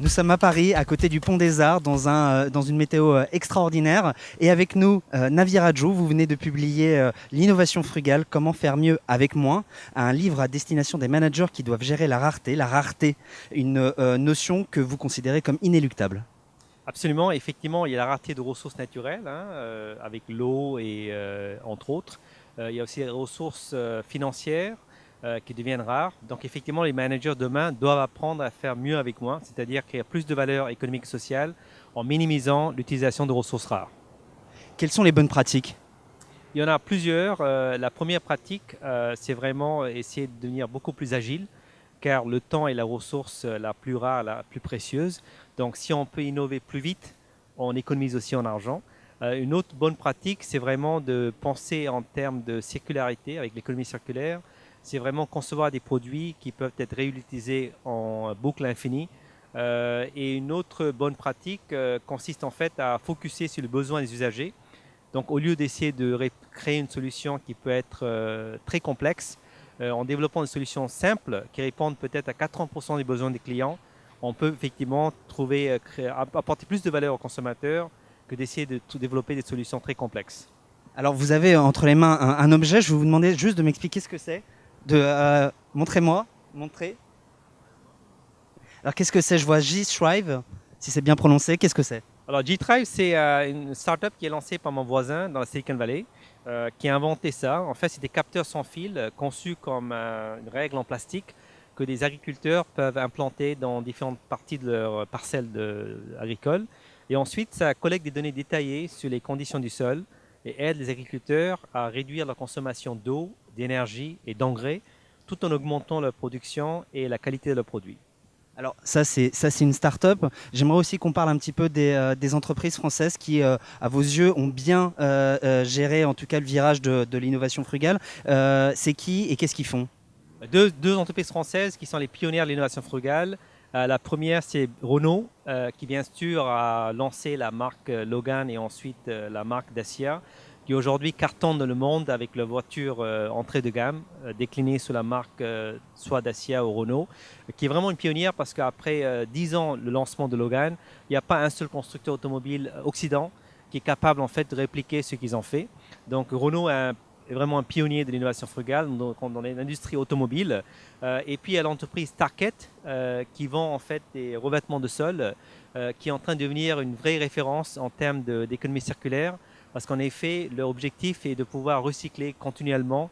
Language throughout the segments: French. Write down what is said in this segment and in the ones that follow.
Nous sommes à Paris, à côté du Pont des Arts, dans une météo extraordinaire. Et avec nous, Navi Raju, vous venez de publier L'innovation frugale, comment faire mieux avec moins, un livre à destination des managers qui doivent gérer la rareté. La rareté, une notion que vous considérez comme inéluctable. Absolument, effectivement, il y a la rareté de ressources naturelles, avec l'eau et entre autres. Il y a aussi les ressources financières qui deviennent rares. Donc effectivement, les managers demain doivent apprendre à faire mieux avec moins, c'est-à-dire créer plus de valeur économique et sociale en minimisant l'utilisation de ressources rares. Quelles sont les bonnes pratiques? Il y en a plusieurs. La première pratique, c'est vraiment essayer de devenir beaucoup plus agile, car le temps est la ressource la plus rare, la plus précieuse. Donc si on peut innover plus vite, on économise aussi en argent. Une autre bonne pratique, c'est vraiment de penser en termes de circularité avec l'économie circulaire. C'est vraiment concevoir des produits qui peuvent être réutilisés en boucle infinie. Et une autre bonne pratique consiste en fait à focuser sur le besoin des usagers. Donc au lieu d'essayer de créer une solution qui peut être très complexe, en développant des solutions simples qui répondent peut-être à 80% des besoins des clients, on peut effectivement apporter plus de valeur aux consommateurs que d'essayer de développer des solutions très complexes. Alors vous avez entre les mains un objet, je vais vous demander juste de m'expliquer ce que c'est. Montrez-moi, montrez. Alors qu'est-ce que c'est? Je vois G-Thrive, si c'est bien prononcé, qu'est-ce que c'est? Alors G-Thrive, c'est une startup qui est lancée par mon voisin dans la Silicon Valley, qui a inventé ça. En fait, c'est des capteurs sans fil conçus comme une règle en plastique que des agriculteurs peuvent implanter dans différentes parties de leur parcelle agricole. Et ensuite, ça collecte des données détaillées sur les conditions du sol et aide les agriculteurs à réduire leur consommation d'eau, d'énergie et d'engrais, tout en augmentant leur production et la qualité de leurs produits. Alors ça c'est une start-up. J'aimerais aussi qu'on parle un petit peu des entreprises françaises qui, à vos yeux, ont bien géré en tout cas le virage de l'innovation frugale. C'est qui et qu'est-ce qu'ils font? Deux entreprises françaises qui sont les pionnières de l'innovation frugale. La première, c'est Renault, qui bien sûr a lancé la marque Logan et ensuite la marque Dacia, qui aujourd'hui cartonne dans le monde avec leur voiture entrée de gamme, déclinée sous la marque soit Dacia ou Renault, qui est vraiment une pionnière parce qu'après 10 ans le lancement de Logan, il n'y a pas un seul constructeur automobile Occident qui est capable en fait de répliquer ce qu'ils ont fait. Donc Renault est vraiment un pionnier de l'innovation frugale dans l'industrie automobile. Et puis il y a l'entreprise Tarkett qui vend en fait des revêtements de sol, qui est en train de devenir une vraie référence en termes d'économie circulaire, parce qu'en effet, leur objectif est de pouvoir recycler continuellement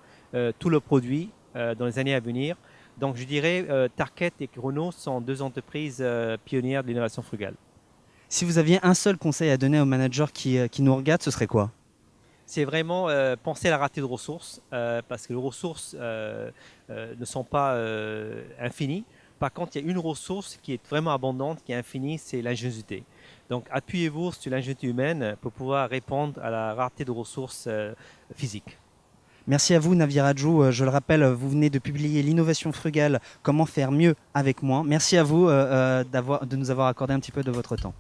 tous leurs produits dans les années à venir. Donc je dirais Tarkett et Renault sont deux entreprises pionnières de l'innovation frugale. Si vous aviez un seul conseil à donner aux managers qui nous regardent, ce serait quoi? C'est vraiment penser à la rareté de ressources, parce que les ressources ne sont pas infinies. Par contre, il y a une ressource qui est vraiment abondante, qui est infinie, c'est l'ingéniosité. Donc appuyez-vous sur l'ingéniosité humaine pour pouvoir répondre à la rareté de ressources physiques. Merci à vous, Navi Raju. Je le rappelle, vous venez de publier L'innovation frugale, comment faire mieux avec moins. Merci à vous de nous avoir accordé un petit peu de votre temps.